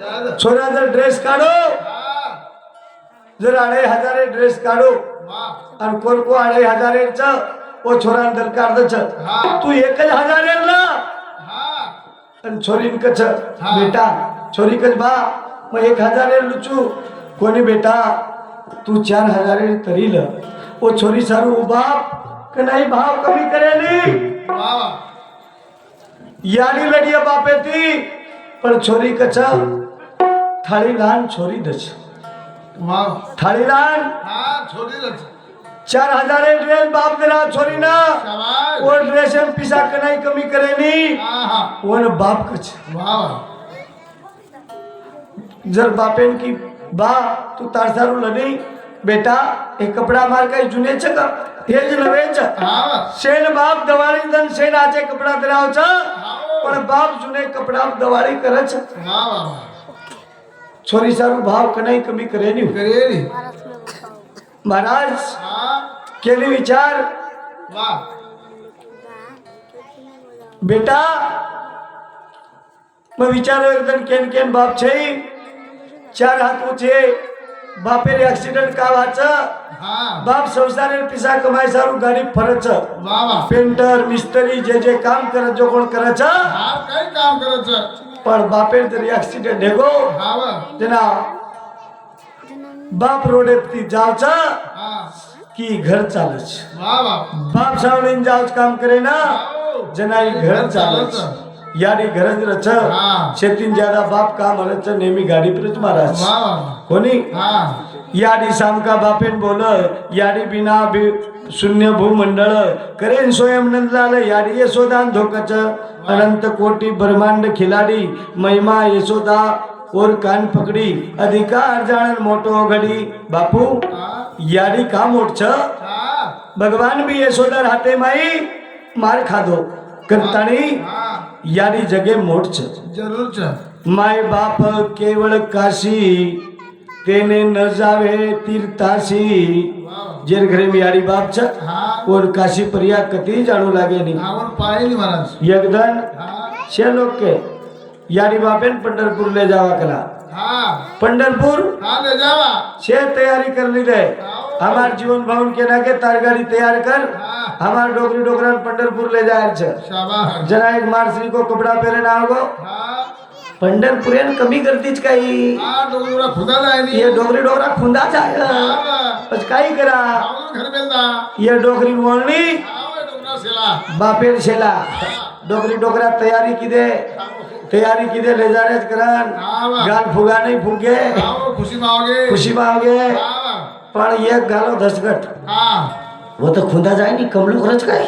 छोरा जर ड्रेस काढो जर 2500 ड्रेस काढो आणि कोरको 2500 ओ छोरा अंदर काढ तू 1000 ना आणि छोरीन कच बेटा छोरी कच बा मग 1000 लुचू कोणी बेटा तू 4000 तरी ल ओ छोरी सारू बाप का नाही भाव कमी करेली यानी लढिया बापे ती पण छोरी कच थाळी लहान छोरी दच थाळी लहान 4000 ड्रेस बाप दिला छोरी ना वो ड्रेस पिसा का नाही कमी करेनी वो बाप कच जर बापेन की बा तू तारसारू लनी बेटा हे कपडा मार काही जुनेच का हेच नवेच शेण बाप दवाळी दन शेणाचे कपडा दिलावच पण बाप जुने कपडा दवाळी करच छोरी सारू भाव कनाई कमी करेनी महाराज केली विचार बेटा मग विचारो एकदम केन केन बाप छे 4 हात ऊंचे बापेर एक्सिडेंट का वाच बाप संसार पिसा कमाई सारू गाडी फरच पेंटर मिस्त्री जे काम करत जो कोण करच काही काम करच पण बापेर जर एक्सिडेंट हेगो तेना बाप रोडे ती जावच की घर चालच बाप सावळीन जावच काम करे ना जनाई घर चालच याडी घरच रच शेतीन ज्यादा बाप काम रच नेहमी गाडी परच महाराज कोणी याडी सामका बापेन बोल याडी बिना शून्य भूमंडळ करेन स्वयंनंदलाल याडी यशोदान धोकच अनंत कोटी ब्रह्मांड खिलाडी महिमा यशोदा और कान पकडी अधिकार जाण मोटो घडी बापू याडी का मोठ भगवान भी यशोदा राहते माई मार खादो करताणी याडी जगे मोठ जरूर माय बाप केवळ काशी तेने न जावे तीर्थाशी जेर घरे मी याडी बाप छ और काशी परिया कती जाणू लागे नी पाहिली महाराज एकदन शे लोक के याडी बापेन पंढरपूर ले जावा कला पंढरपूर ले जावा शे तैयारी कर ली दे हमार जीवन भवन के नाके तार गाड़ी तैयार कर हमार डोगरी डोगरा पंढरपुर ले जाए शाबाश जना एक मारश्री को कपड़ा पहने ना होगो पंढरपुरेन कमी करतीच काही डोगरा खुदा जाए ये डोगरी डोगरा खुंदा जाय बस काही करा घर बेलदा ये डोगरी वळणी डोगरा सेला बापेर शेला डोगरी डोगरा तैयारी किदे ले जानेच करन गाल फुगा नहीं फुगे खुशी माओगे पण एक गालो दसगट वो तो खुंदा जाए नी कमलो खरच काय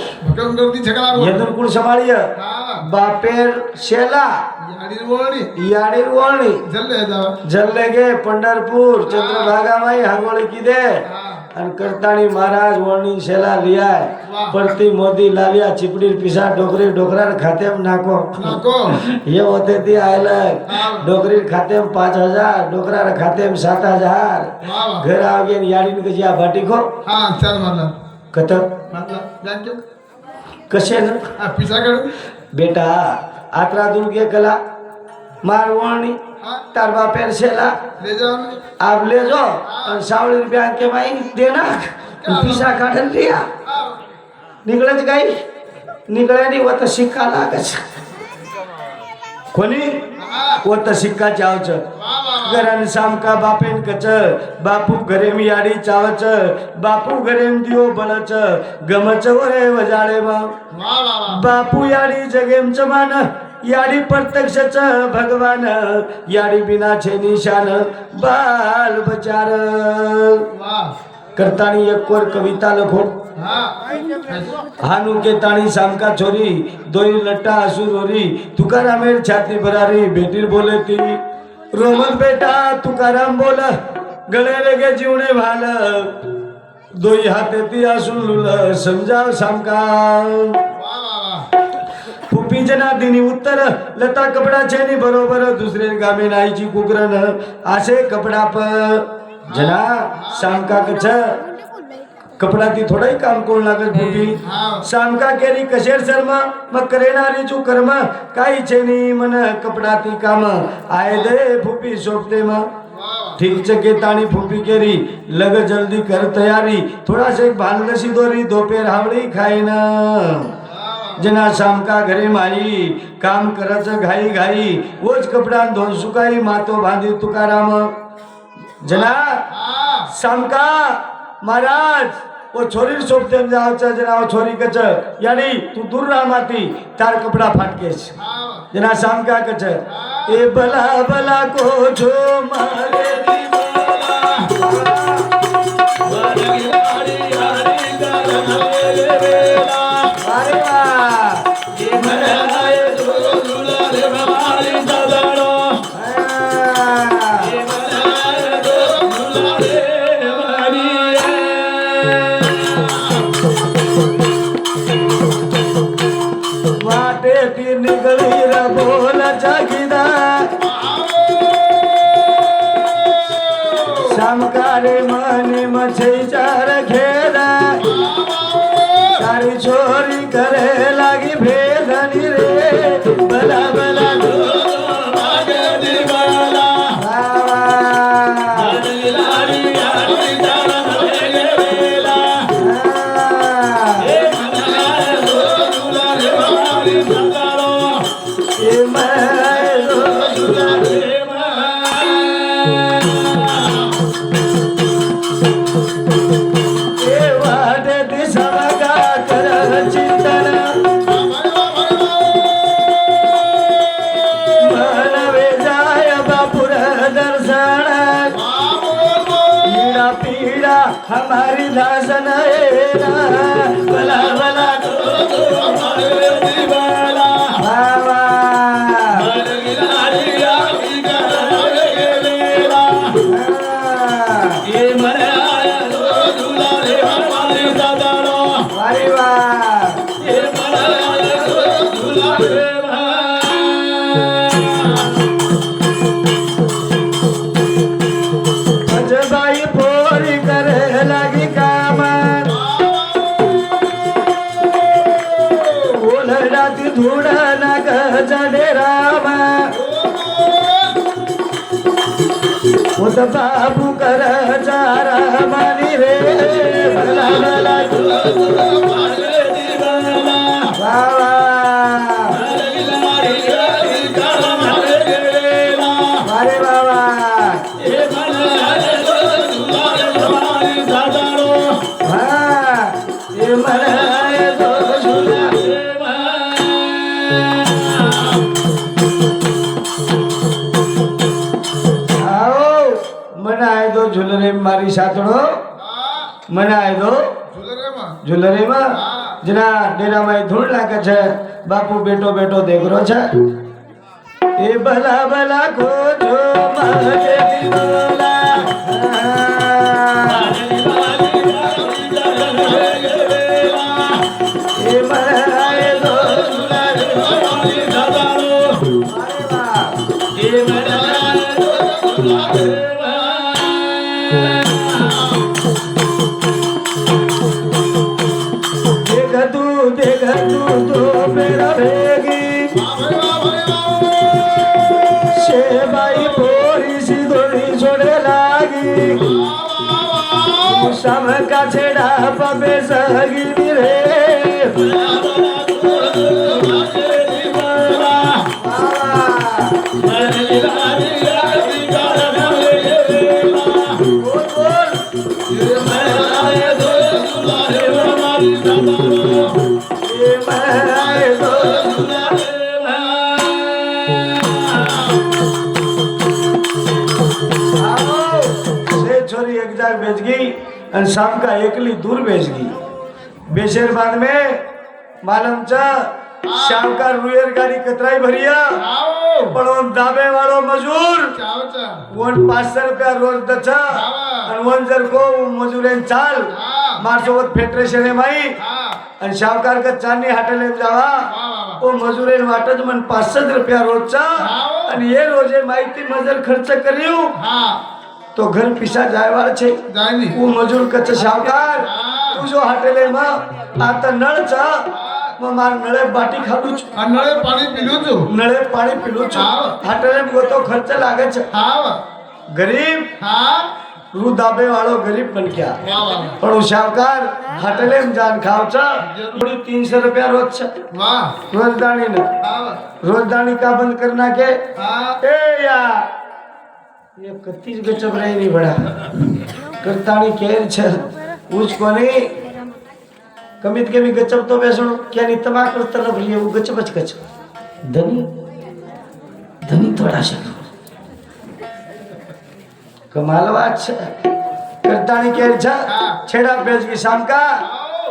ये दुरकुळ संभाळिय बापेर शेला याडीर वळणी जल्ले गे पंढरपूर चंद्रभागा माई हांगोळी किदे आणि करताणी महाराज वळणी शेला लियाय पडती मोदी लालिया चिपडीर पिसा डोगरी डोकरार खातेम नाको ये होते ती आयलक डोगरी खातेम 5000 डोकरार खातेम 7000 घर आवगेन याडीन कजिया बाटिको चल मला कत कसे ना बेटा आत्रा दुर्गे कला मारवाणी तार बापेर शेला ले जाओ आप ले जाओ और 100 रुपया के भाई देना पिसा काढन लिया निकळच काही निकळे नाही व सिक्का लागच कोणी व सिक्का चावच घरान सामका बापेन कच बापू घरे मी याडी चावच बापू घरे दियो बळच गमच वरे वजाळे बापू याडी जगेम मान याडी प्रत्यक्षच भगवान याडी बिना छे निशान बाल बचार करताणी एक कोर कविता लखो हानू के ताणी सामका छोरी दोई लट्टा असुरोरी तुकारामेर छाती भरारी बेटीर बोले ती रोमन बेटा तुकाराम बोल गळे लगे जीवने भाल दोई हाते ती असून लुल समजाव सामका फुपीजना दिनी उत्तर लता कपडा छेनी बरोबर दुसरे गामे नाईची कुकरन आसे कपडा प जना सामका कछ कपडाती थोडाही काम करू लागत फुटी सामका केरी कशेर शर्म मग करेनारी चू कर्म काही छेनी मन कपडाती काम आय दे फुपी सोपते मग ठीक चके ताणी फुपी केरी लग जल्दी कर तयारी थोड़ा से भानदशी दोरी दोपेर हावड़ी खाईन जना शामका घरे माई काम करच घाई घाई वोच कपडा धोन सुकाई मातो बांधी तुकाराम जना शामका महाराज वो छोरी सोपते जाओ जना वो छोरी कच यानी तू दूर रहा माती तार कपड़ा फाटकेस जना शामका कच ए बला बला को जो मारे निकली रा बोल जागीदा शामकारे मने मछे चार खेदा सारी छोरी करे लागी भेदनी रे बला बला हमारी दासन बला बला धूड़ा नग जडे राम उद बाबू कर चारा मानी रे भला भला बाबा अरे बाबा ये मनाए तो मनाए दो झुलरे मारी सातड़ो मनाए दो झुलरे में जना डेरा में धूल लागे छे बापू बेटो बेटो देखरो छे ए भला भला को जो मागे दिलोला ए मनाए दो झुलरे ए मनाए दो देख तू तो मेरा भेगी शेबाई पोरी सी दोरी छोड़े लागी सम का छेड़ा पबे सगी रे छोरी एक जाग बेच गई और शाम का एकली दूर बेच गई बेचेर बाद में मालूम चा शाम का रुएर गाड़ी कतराई भरिया पण दाबे वालो मजूर वन 500 रुपया रोज दचा और वन जर को मजूरेन चाल मारसोबत फेडरेशन है माई और शावकार का चांदी हाटेले जावा ओ मजूरेन वाटत मन 500 रुपया रोजचा आणि ये रोजे माहिती मजूर खर्च करियो तो घर पिसा जायवार छे जायनी वो मजूर कच्चा शावकार तू जो हाटेले मग आता नळच मग मार नळे बाटी खालू अन्नळे पाणी पिलो तू नळे पाणी पिलू हाटेले गोतो खर्च लागे છે હા गरीब હા રૂ દાબે વાળો ગરીબ બન ગયા વાહ વાહ પણ હું શાવકાર હાટેલે જાન ખાવ છે 300 रुपया रोज છે વાહ रोजदारी ने હા रोजदारी का बंद करना के હા ए यार ये कत्तीस गचब रही नहीं बड़ा करतानी केर छे उच कोनी कमीत कमी गचब तो बेसणो क्या नहीं तमाकू तरफ लिए वो गचब च गचब धनी धनी थोड़ा सा कमाल बात छे करतानी केर छे छेड़ा पेज की शाम का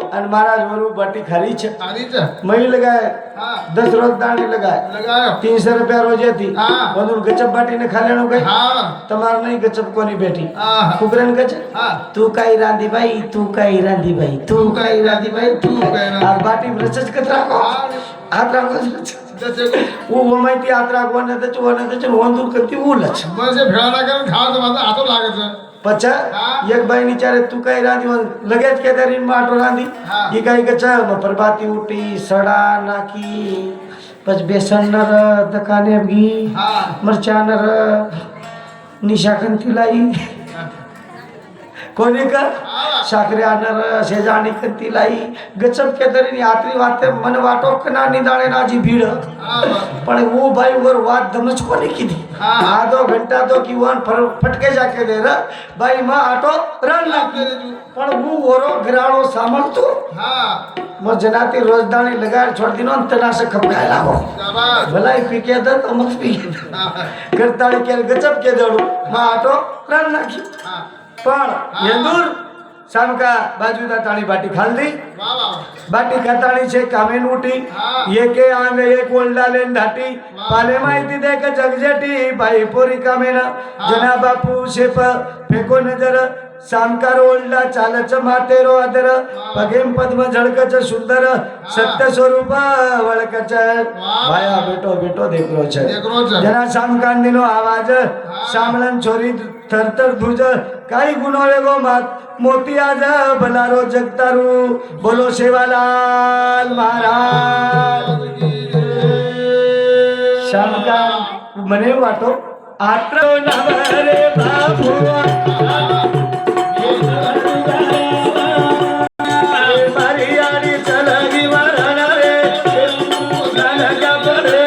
और महाराज वरु बाटी खाली छे સારી છે मई लगाए હા 10 रोजदारी लगाए લગાયો 300 रुपया रोजे थी हाँ। बंधु गचब बाटी ने खा लेनो गई હા तमार नहीं गचब कोनी बैठी હા कुबरन गच હા तू काई रांधी भाई तू काई रांधी भाई तू काई रांधी भाई तू काई रांधी। आ बाटी रचच कतरा को हाथ राखो જશે वो वमाईती हाथ राखो ने तो वंदूर करती वो लच બસ એ ભેળા કરીને ખાવ તો માથે આટો લાગે છે पचा हाँ। एक भाई निचारे तू काई रांधी लगेज के दरीन में आटो रांधी हाँ। ये काई गचा प्रभाती उठी सड़ा नाकी पच बेसन नर दकाने घी હા मरचा नर निशाकन तिलाई कोणी का હા साखरे आनर शेजाणी कंती लाई गचब के दरी यात्री वाते मन वाटो कना निदाणे नाजी भीड़ હા पण वो भाई वर वात दमच कोनी कीधी हाँ। आधो घंटा तो की वन फटके जाके दे रा भाई मां आटो रन लागी पण वो वरो घराणो सामान तो હા मो जनाती रोजदानी लगाड़ छोड़ दिनो तना से खपकाय लागो શાબાશ भलाई पी के दर तो मत पी के હા करताड़ी के गजब के दौड़ू मां आटो रन लागी હા पण येंदूर सामका बाजूदा ताणी बाटी खाल दी વાહ વાહ बाटी खाताणी छे कामेन उठी हाँ। ये के आंग एक ओल्डा लेन धाटी पाले माहिती दे के जगजेटी भाई पोरी कामेना जना बापू शेप फेको नजर सामकार ओल्डा चालच मातेरो आदर पगेम पद्म झळकच सुंदर सत्य स्वरूप वळकच भाया बेटो बेटो देखरो छे દેખરો છે जना सामकांडीनो आवाज सामळन छोरी थरथर धुज काही गुनो वेगो मात मोती आज भलारो जगतारू बोलो सेवालाल महाराज शामका मने वाटो आटलो नवरे बाबू मारी आडी चलगी वरण रे ननगा पडे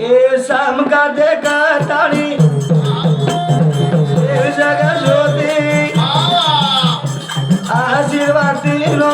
ए सामका देखा ताणी ए जग ज्योति आशीर्वादी नो